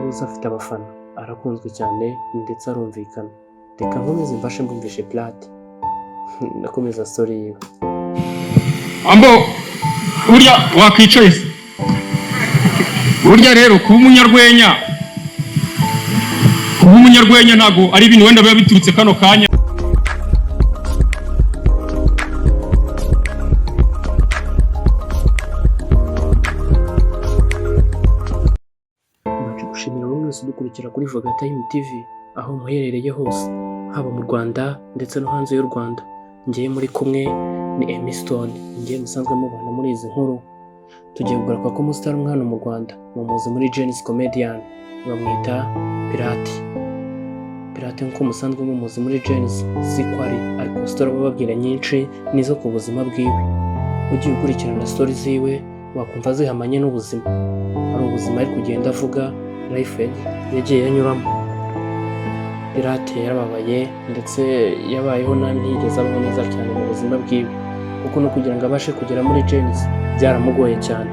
Rose afite abafana, arakunzwe cyane ndetse arumvikana. Reka nkomeze mfashe mbumvishe Plate ndakomeza story yiwe. Ambo burya wakwicaye se? Burya rero kuba umunyarwenya ntago ari ibintu wenda biba biturutse kano kanya. Gushimira buri wese udukurikira kuri Voga Time TV aho muherereye hose, haba mu Rwanda ndetse no hanze y'u Rwanda. Ngiye muri kumwe ni Emmy Stone, ngiye musanzwe mubana muri izi nkuru. Tugiye kugaruka ko umustar umwe hano mu Rwanda mumuzi muri Genesis Comedian, bamwita Pirate. Pirate nkuko musanzwe mumuzi muri Genesis siko ariko story bababwira nyinshi nizo ku buzima bwiwe. Ugiye ukurikirana story ziwe wakumva zihamanye n'ubuzima, ari ubuzima ari kugenda avuga life yagiye yanyuramo. Pirate yarababaye ndetse yabayeho nabi, ntiyigeze abaho neza cyane mu buzima bwiwe, kuko no kugira ngo abashe kugera muri Genesis byaramugoye cyane.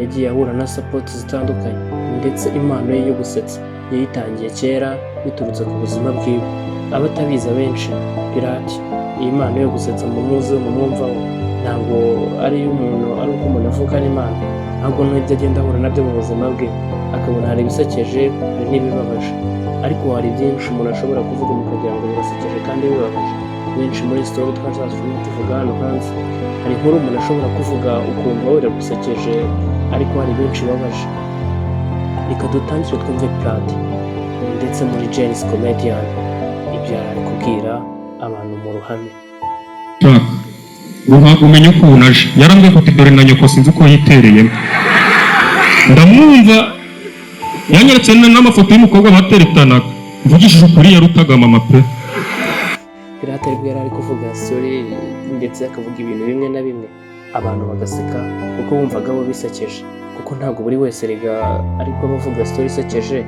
Yagiye ahura na support zitandukanye ndetse impano ye yo gusetsa yayitangiye kera biturutse ku buzima bwiwe. Abatabiza benshi, Pirate iyi mpano yo gusetsa mu muze mu mwumvaho ntabwo ari umuntu ari uko umuntu avuga n'Imana, ahubwo n'ibyo agenda ahura nabyo mu buzima bwe, akabona hari ibisekeje hari n'ibibabaje. Ariko hari byinshi umuntu ashobora kuvuga mukagira ngo birasekeje kandi bibabaje. Benshi muri story twazasubira tuvuga hano hanze, hari inkuru umuntu ashobora kuvuga ukumva wera gusekeje ariko hari benshi babaje. Reka dutangire twumve Plate ndetse muri Genesis Comedian ibyo ari kubwira abantu mu ruhame. Umenye ko unaje yarambwiye ko dore na nyoko sinzi uko yitereyemo, ndamwumva yanyeretse n'amafoto y'umukobwa bateretanaga, mvugishije ukuri yarutaga mama pe. Pirate aribwo yari ari kuvuga story ndetse akavuga ibintu bimwe na bimwe abantu bagaseka kuko bumvaga bo bisekeje, kuko ntabwo buri wese rega ariko bavuga story isekeje,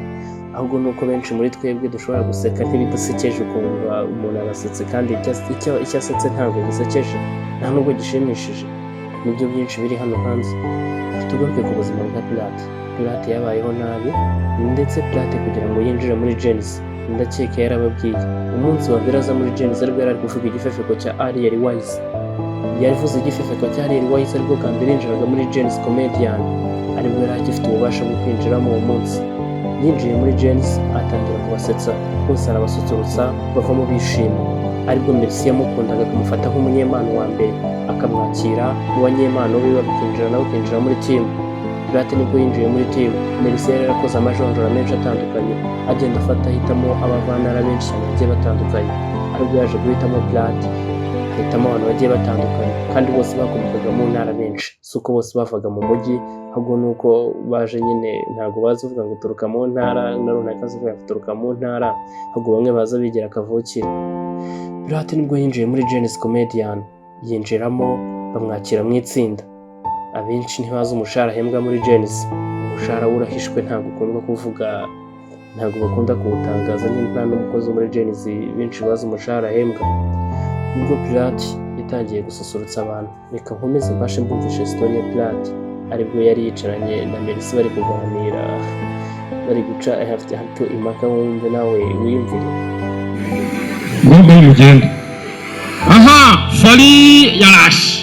ahubwo nuko benshi muri twebwe dushobora guseka ntibidusekeje, ukumva umuntu arasetse kandi icyo asetse ntabwo gisekeje nta nubwo gishimishije. Nibyo byinshi biri hano hanze. Tugaruke ku buzima bwa Pirate. Pirate yabayeho nabi ndetse Pirate kugira ngo yinjire muri Genesis ndakeka yarababwiye umunsi wa mbere aza muri Genesis aribwo yari ari kuvuga igifefeko cya Ariel Wise. Yavuze igifefeko cya Ariel Wise aribwo bwa mbere yinjiraga muri Genesis Comedian, aribwo yari agifite ububasha bwo kwinjiramo uwo munsi. Yinjiye muri Genesis atangira kubasetsa, bose arabasusurutsa bavamo bishimye. Aribwo Merci yamukundaga kumufata nk'umunyempano wa mbere, akamwakira mu banyempano be bakinjira nabo kwinjira muri team. Pirate nibwo yinjiye muri team. Merci yari yarakoze amajonjora menshi atandukanye, agenda afata ahitamo abavantara benshi cyane bagiye batandukanye. Aribwo yaje guhitamo Pirate, ahitamo abantu bagiye batandukanye kandi bose bakomokaga mu ntara benshi, si uko bose bavaga mu mujyi, ahubwo nuko baje nyine ntabwo bazi uvuga ngo turuka mu ntara na runaka avuga turuka mu ntara, ahubwo bamwe baza bigira kavukire. Pirate nibwo yinjiye muri Genesis Comedian, yinjiramo bamwakira mu itsinda. Abenshi ntibazi umushahara ahembwa muri Genesis, umushahara urahishwe ntabwo ukundwa kuvuga, ntabwo bakunda kuwutangaza, nyine nta n'umukozi muri Genesis benshi bazi umushahara ahembwa. Nibwo Pirate yatangiye gususurutsa abantu. Reka nkomeze mbashe mbumvishe story ya Pirate. Aribwo yari yicaranye na Merci bari kuganira, bari guca hato impaka, wumve nawe wiyumvire. Ngombwa y'umugende aha fari yarashe.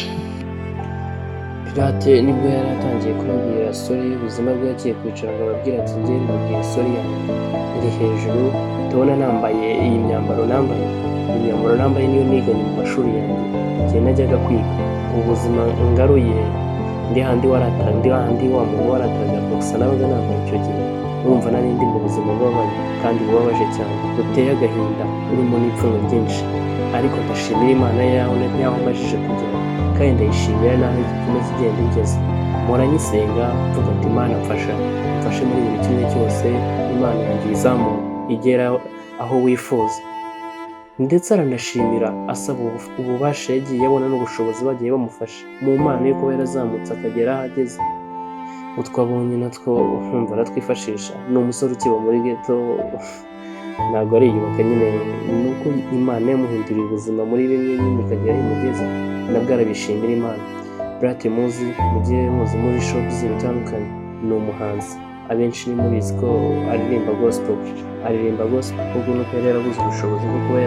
Pirate nibwo yari atangiye kubabwira story y'ubuzima bwe, yagiye kwicara ngo ababwira ati njye mbabwira story yanjye iri hejuru, tubona nambaye iyi myambaro nambaye, iyi myambaro nambaye niyo niganye mu mashuri yanjye igihe najyaga kwiga. Ubuzima ngaruye ndi handi wa muntu warataga gusa nabaga nambaye icyo gihe, urumva nari ndi mu buzima bubabaje kandi bubabaje cyane buteye agahinda, urimo n'ipfunwe ryinshi. Ariko ndashimira Imana yaho mbashije kugera, kandi ndayishimira naho ikomeza igenda igeze. Mpora nyisenga mvuga ati Imana mfashe muri buri kimwe cyose, Imana yanjye izamuka igera aho wifuza. Ndetse aranashimira asaba ububasha yagiye abona n'ubushobozi bagiye bamufasha mu mpano yo kuba yarazamutse akagera aho ageze. Utwabonye natwo nkumva aratwifashisha. Ni umusore ukiba muri ghetto, ntabwo ariyubaka, nyine nuko Imana yamuhinduriye ubuzima muri bimwe nyine ikagera aho imugeza, nabwo arabishimira Imana. Pirate muzi mugiye muzi muri show zitandukanye, ni umuhanzi abenshi ni mubizi ko aririmba gospel kuko nuko yari yarabuze ubushobozi bwo kuba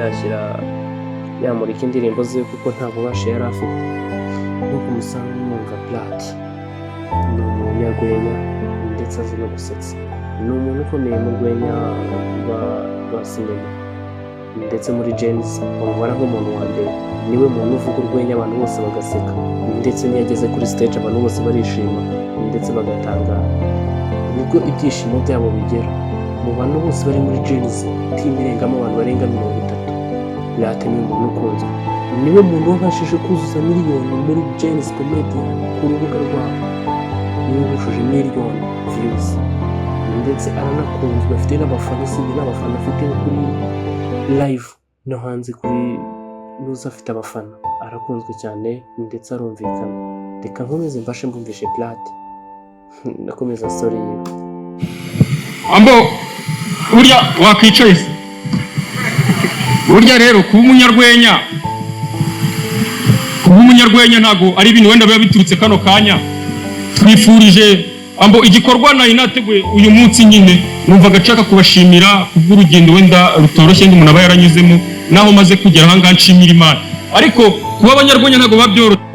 yamurika indirimbo ze kuko nta bubasha yari afite. Nk'uko musanzwe mwumva Plat ni umunyarwenya ndetse azi no gusetsa, ni umuntu ukomeye mu rwenya rwa sinema ndetse muri Genesis bamubara nk'umuntu wa mbere, niwe muntu uvuga urwenya abantu bose bagaseka, ndetse n'iyo ageze kuri stage abantu bose barishima ndetse bagatangara. Nibwo ibyishimo byabo bigera mu bantu bose bari muri Genesis, team irengamo abantu barenga 30. Plat ni umuntu ukunzwe, niwe muntu wabashije kuzuza miliyoni muri Genesis Comedy ku rubuga rwabo, niwe wujuje miliyoni views ndetse aranakunzwe, afite n'abafana, usibye n'abafana afite kuri live no hanze kuri nuza afite abafana, arakunzwe cyane ndetse arumvikana. Reka nkomeze mbashe mbumvishe Plat nakomeza story yiwe. Ambo burya wakwicaye se? Burya rero kuba umunyarwenya ntago ari ibintu wenda biba biturutse kano kanya. Twifurije ambo igikorwa nari nateguye uyu munsi nyine, numvaga nshaka kubashimira kubw'urugendo wenda rutoroshye ndi umuntu aba yaranyuzemo, naho maze kugera aha ngaha nshimira Imana. Ariko kuba abanyarwenya ntago babyoroshye.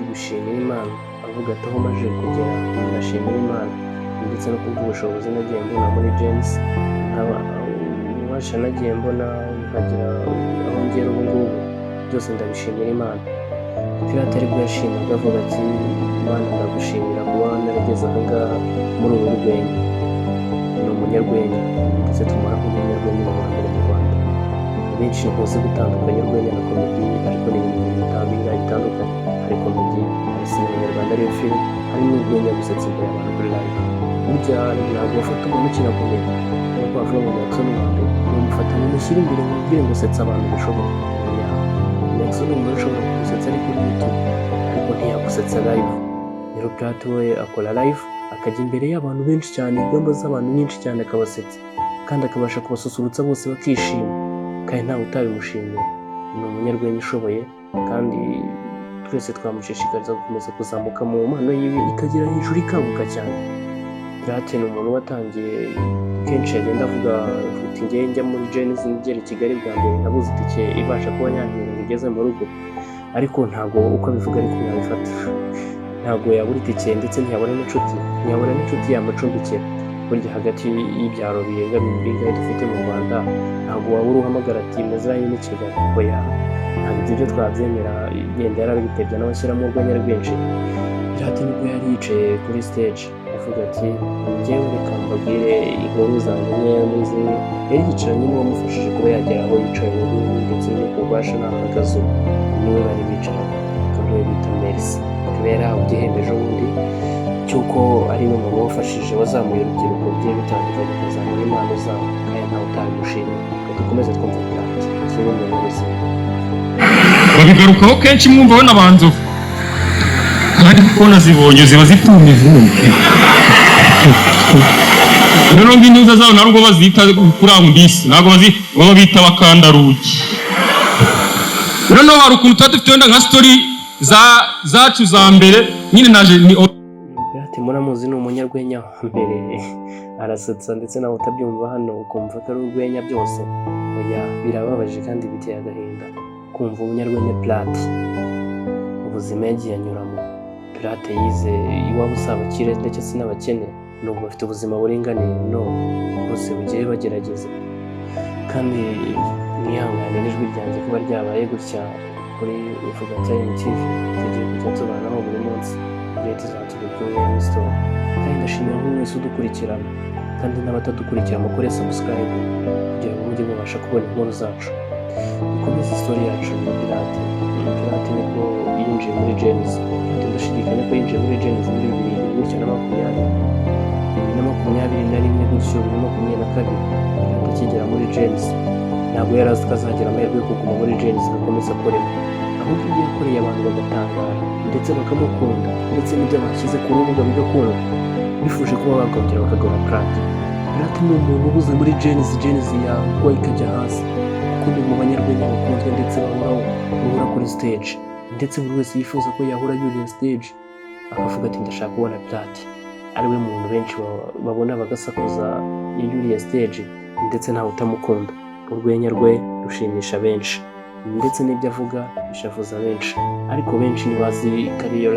Gushimira Imana avuga ati aho maje kugera ndashimira Imana ndetse no kubw'ubushobozi nagiye mbona muri Genesis, ububasha nagiye mbona nkagira aho ngera ubu ngubu, byose ndabishimira Imana. Plat aribwo yashimaga avuga ati Imana ndagushimira kuba narageze aha ngaha muri ubu rwenya. Ni umunyarwenya ndetse tumara nk'umunyarwenya mu Rwanda. Benshi bakoze gutandukanya urwenya na komedi, ariko ni ibintu bitandukanye. Hari komedi, hari sinema nyarwanda, ariyo film, hari n'urwenya gusetsa imbere y'abantu kuri live. Burya ntabwo wafata umuntu ukina komedi nk'uko bavuga ngo Jackson wambaye, umufata umushyira imbere mu bwire ngo usetsa abantu bishoboka. Jackson ni umuntu ushobora kugusetsa ari kuri YouTube, ariko ntiyagusetsa live. Rero Plat we akora live, akajya imbere y'abantu benshi cyane, ingamba z'abantu nyinshi cyane akabasetsa, kandi akabasha kubasusurutsa bose bakishima, kandi ntawe utabimushimira. Ni umunyarwenya ushoboye, kandi twese twamushishikariza gukomeza kuzamuka mu mpano yiwe ikagera hejuru ikaguka cyane. Plat ni umuntu watangiye kenshi yagenda avuga ati njye njya muri Genesis ngera i Kigali bwa mbere nabuze itike ibasha kuba yangira ngo igeze mu rugo, ariko ntabwo uko abivuga ariko yabifata. Ntabwo yabura itike ndetse ntiyabona n'inshuti yamucumbikira. Burya hagati y'ibyaro birenga bingahe dufite mu Rwanda, ntabwo wabura uhamagara ati muziranye n'i Kigali. Oya, ntabwo ibyo twabyemera. Yenda yarabitebye n'abashyiramo urwenya rwinshi. Plat nibwo yari yicaye kuri stage avuga ati njyewe reka mbabwire inkuru zanjye nkeya muzi. Yari yicaranye n'uwamufashije kuba yagera aho yicaye ubu ndetse no kubasha n'ahagaze, niwe bari bicaranye, akaba bita Mercy. Akaba yarahawe igihembo ejo bundi cy'uko ari we muntu wafashije wazamuye urubyiruko rugiye bitandukanye kuzamura impano zabo, kandi ntawe utabimushimira. Dukomeze twumva Plat kimwe mu nkuru ze. Babigarukaho kenshi mwumvaho n'abanzovu, kandi kuko nazibonye ziba zituma ivumbi. Rero nk'intuza zabo ntabwo bazita kurangundisi, ntabwo baba bita bakandarugi. Rero hari ukuntu tuba dufite wenda nka story zacu za mbere nyine naje ni Plat muramuzi, ni umunyarwenya wa mbere, arasetsa ndetse nawe utabyumva hano ukumva ko ari urwenya byose. Oya, birababaje kandi biteye agahinda kumva umunyarwenya Plat ubuzima yagiye anyuramo. Plat yize iwabo usabakire ndetse sinabakene, nubwo bafite ubuzima buringaniye, no bose bugiye bagerageza. Kandi mwihangane n'ijwi ryanjye kuba ryabaye gutya kuri Uvuga Time TV, tugiye kujya tubanaho buri munsi igihe tuzatubika muri store. Kandi ndashimira buri wese udukurikirana, kandi n'abatadukurikira mukore subscribe kugira ngo mujye mubasha kubona inkuru zacu. Dukomeze story yacu na Plat. Plat nibwo yinjiye muri Genesis, kandi ndashidikanya ko yinjiye muri Genesis muri 2021 gutyo 2022. Akigera muri Genesis ntabwo yari azi ko azagira amahirwe yo kuguma muri Genesis agakomeza akorera, ahubwo ibyo yakoreye abantu bagatangara ndetse bakamukunda, ndetse n'ibyo bashyize ku rubuga bigakunda, bifuje kuba bakongera bakagura Plat. Plat ni umuntu ubuze muri Genesis yagwa ikajya hasi, kuko ni mu banyarwenya bakunzwe ndetse bahora kuri stage, ndetse buri wese yifuza ko yahora yuriye stage akavuga ati ndashaka kubona Plat. ariwe muntu benshi babona bagasakuza iyo uriya stage ndetse ntawe utamukunda. Urwenya rwe rushimisha benshi ndetse n'ibyo avuga bishavuza benshi, ariko benshi ntibazi ko ariyo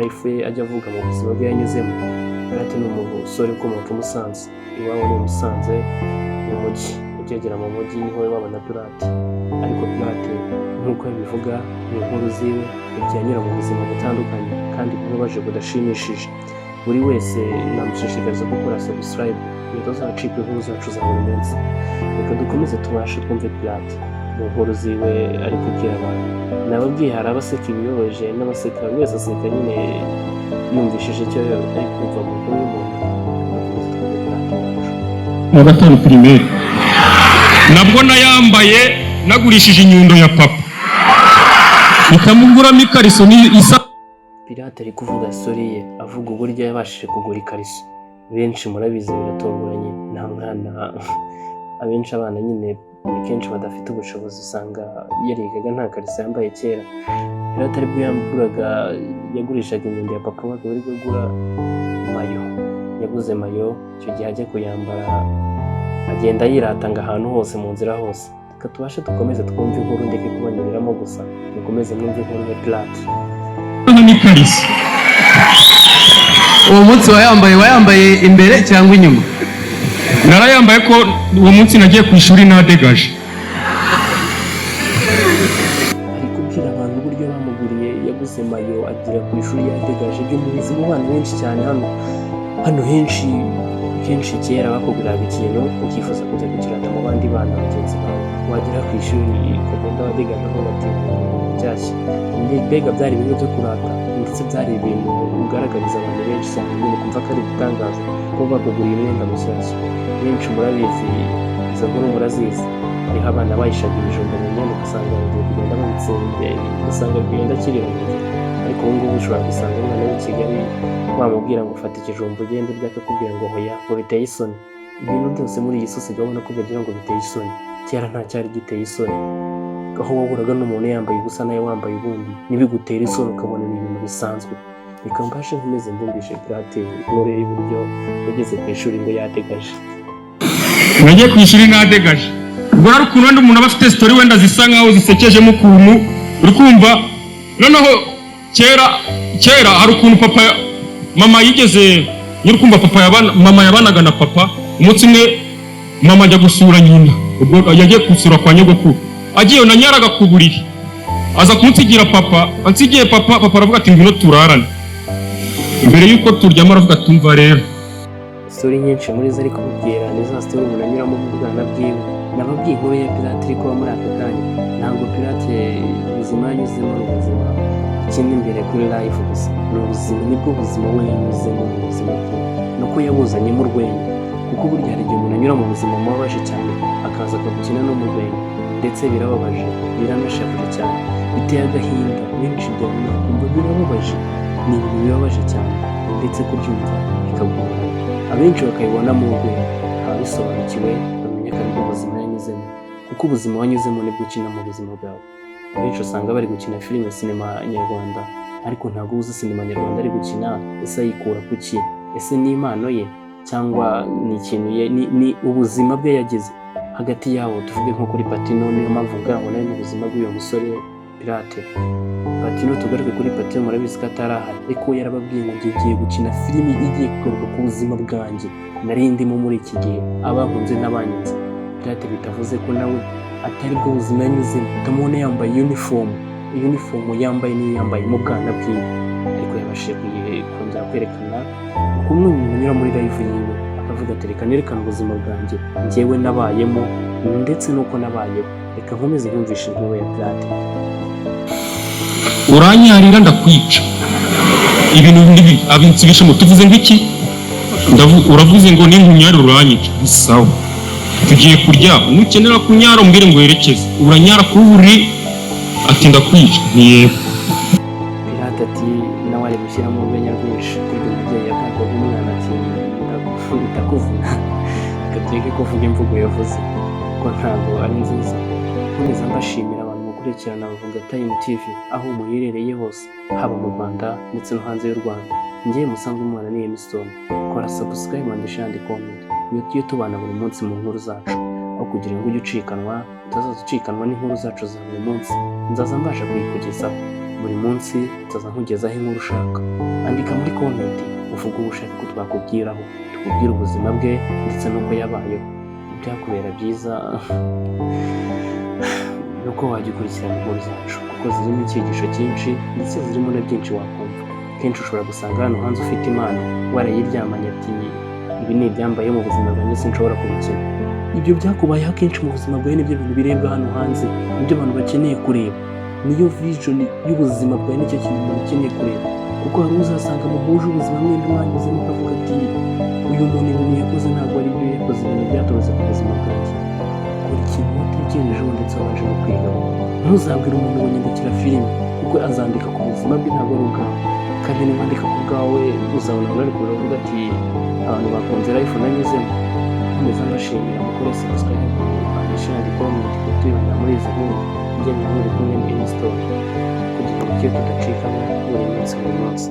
life ajya avuga mu buzima bwe yanyuzemo. Pirate ni umusore ukomoka i Musanze, iwabo ni Musanze mu mujyi, ukegera mu mujyi niho babona Pirate. Ariko Pirate nk'uko yabivuga mu nkuru ziwe yagiye anyura mu buzima butandukanye kandi bubabaje budashimishije. Buri wese namushishikariza gukora subscribe kugira tuzacika inkuru zacu za buri munsi. Reka dukomeze tubashe twumve Pirate mu nkuru ziwe ari kubwira abantu. Nababwiye hari abaseka ibiyobeje n'abaseka, buri wese aseka nyine yumvishije icyo ari kumva mu nkuru y'umuntu. Mu gatanu primaire nabwo nayambaye nagurishije inyundo ya papa bitamuguramo ikariso isa. Pirate ari kuvuga story ye, avuga uburyo yabashije kugura ikariso. Benshi murabizi biratunguranye, nta mwana abenshi abana nyine kenshi badafite ubushobozi usanga yarigaga nta kariso yambaye kera. Pirate aribwo yagurishaga inyundo ya papa we bari kugura mayo. Yaguze mayo, icyo gihe ajya kuyambara agenda yiratanga ahantu hose mu nzira hose. Reka tubashe dukomeze twumve inkuru, ndeke kubanyuriramo gusa, dukomeze mwumve inkuru ya Pirate. N'ikariso uwo munsi wayambaye imbere cyangwa inyuma? narayambaye ko uwo munsi nagiye ku ishuri nadegaje. Ari kubwira abantu uburyo bamuguriye, yaguze mayo agira ku ishuri yadegaje. Ibyo mubizi mu bana benshi cyane hano henshi kera bakuguriraga ikintu ukifuza kujya kukirata mu bandi bana bagenzi bawe, wagera ku ishuri ukagenda wadegaje aho bati byashya. Mbega byari ibintu byo kurata ndetse byari ibintu ugaragariza abantu benshi cyane, nyine kumva ko ari igitangaza ko bakuguriye umwenda mushyashya. Benshi murabizi izo nkuru murazizi, hariho abana bayishaga ibijumba mu myenda ugasanga bagiye kugenda babitsinze, ugasanga bigenda kiri mu nzira. Ariko ubu ngubu ushobora gusanga umwana w'i Kigali wamubwira ngo ufata ikijumba ugende urya, akakubwira ngo hoya, ngo biteye isoni. Ibintu byose muri iyi sosi gabona ko bagira ngo biteye isoni, kera nta cyari giteye isoni. Aho waburaga n'umuntu yambaye ubusa nawe wambaye ubundi ntibigutere isoni, ukabona ni ibintu bisanzwe. Reka mbashe nkomeze mvumbishe Pirate inkuru y'uburyo yageze ku ishuri ngo yadegaje. Nagiye ku ishuri nadegaje, ubwo hari ukuntu wenda umuntu aba afite story wenda zisa nkaho zisekejemo ukuntu uri kumva. Noneho kera hari ukuntu mama yigeze nyiri kumva mama yabanaga na papa. Umunsi umwe mama ajya gusura nyina, ubwo yagiye gusura kwa nyogokuru, agiye na nyaraga ku buriri, aza kunsigira papa. Ansigiye papa aravuga ati ngwino turarane. Mbere yuko turyama aravuga ati umva rero. Story nyinshi muri zo ari kubwira ni za story umuntu anyuramo mu bwana bwiwe. Nababwiye inkuru ya Pirate ariko muri aka kanya ntabwo Pirate ubuzima yanyuzemo n'ubuzima ikindi imbere kuri life gusa, ni ubuzima, nibwo buzima we yanyuzemo mu buzima bwe, nuko yabuzanye mu rwenya. Kuko burya hari igihe umuntu anyura mu buzima mubabaje cyane akaza akagukina no mu rwenya, ndetse birababaje, biranashavuje cyane, biteye agahinda. Benshi byabona kumva birababaje, ni ibintu bibabaje cyane ndetse kubyumva bikagora. Abenshi bakayibona mu rwenya, ababisobanukiwe bamenya ko aribwo buzima yanyuzemo, kuko ubuzima wanyuzemo nibwo ukina mu buzima bwawe. Abenshi usanga bari gukina filime, sinema nyarwanda, ariko ntabwo uzi sinema nyarwanda ari gukina ese ayikura ku ki? Ese ni impano ye cyangwa ni ikintu ni ubuzima bwe yagize hagati yabo? Tuvuge nko kuri Patino, niyo mpamvu bwabo nawe n'ubuzima bw'uyu musore Pirate. Patino tugaruke kuri Patino, murabizi ko atarahari, ariko yarababwiye ngo ngiye gukina filime igiye kugaruka ku buzima bwanjye nari ndimo muri iki gihe, abankunze n'abanyinze. Pirate bitavuze ko nawe atari bwo buzima yanyuzemo. Utamubona yambaye uniform yambaye niyo yambaye mu bwana bwiwe, ariko yabashije kongera kwerekana uko umwe mu anyura muri life yiwe, akavuga ati reka nerekane ubuzima bwanjye njyewe nabayemo ndetse n'uko nabayeho. Reka nkomeze nkumvishe inkuru ya Pirate. Uranyarira ndakwica, ibintu bibi abinsibishemo. Tuvuze ngo iki? Uravuze ngo ninkunyara uranyica. Sawa, tugiye kuryama, nukenera kunyara umbwire ngo werekeze. Uranyara kuri buri ati ndakwica. Ni yego. Pirate ati nawe ari gushyiramo urwenya rwinshi, kuko umubyeyi yakagaga umwana ati ndakuvuna. Gateke kuvuga imvugo yavuze ko ntabwo ari nziza. Nkomeza mbashimira abantu gukurikirana Vuga Time TV aho muherereye hose, haba mu Rwanda ndetse no hanze y'u Rwanda. Njye musanzwe umwana ni Emiston. Kora subscribe and share and comment. Tujye tubana buri munsi mu nkuru zacu, aho kugira ngo ujye ucikanwa, utazazicikanwa n'inkuru zacu za buri munsi. Nzaza mbasha kuyikugezaho buri munsi, nzaza nkugezaho inkuru ushaka. Andika muri comment uvuga uwo ushaka ko twakubwiraho, tukubwira ubuzima bwe ndetse n'uko yabayeho. Byakubera byiza nuko wajya ukurikirana inkuru zacu, kuko zirimo icyigisho cyinshi ndetse zirimo na byinshi wakumva. Kenshi ushobora gusanga hano hanze ufite impano warayiryamanye ati ibi ni ibyambaye mu buzima bwanjye sinshobora kubikina. Ibyo byakubayeho akenshi mu buzima bwawe, nibyo bintu birebwa hano hanze, nibyo abantu bakeneye kureba. Niyo vision y'ubuzima bwawe, nicyo kintu umuntu akeneye kureba, kuko hari uzasanga muhuje ubuzima mwembi mwanyuzemo ukavuga ati uyu muntu ibintu yakoze ntabwo ari byo yakoze, ibintu byaturutse ku buzima bwanjye. Kora ikintu watekerejeho ndetse wabanje no kwigaho. Ntuzabwire umuntu ngo nyandikira filime, kuko azandika ku buzima bwe ntabwo ari ubwawe, kandi niwandika ku bwawe uzabona bari kuvuga ati abantu bakunze life nanyuzemo. Nkomeza mbashimira mukore subscribe and share and comment kutuyobora muri izi nkuru. Njye muri kumwe na Emiston kugira ngo tujye tudacikamo buri munsi.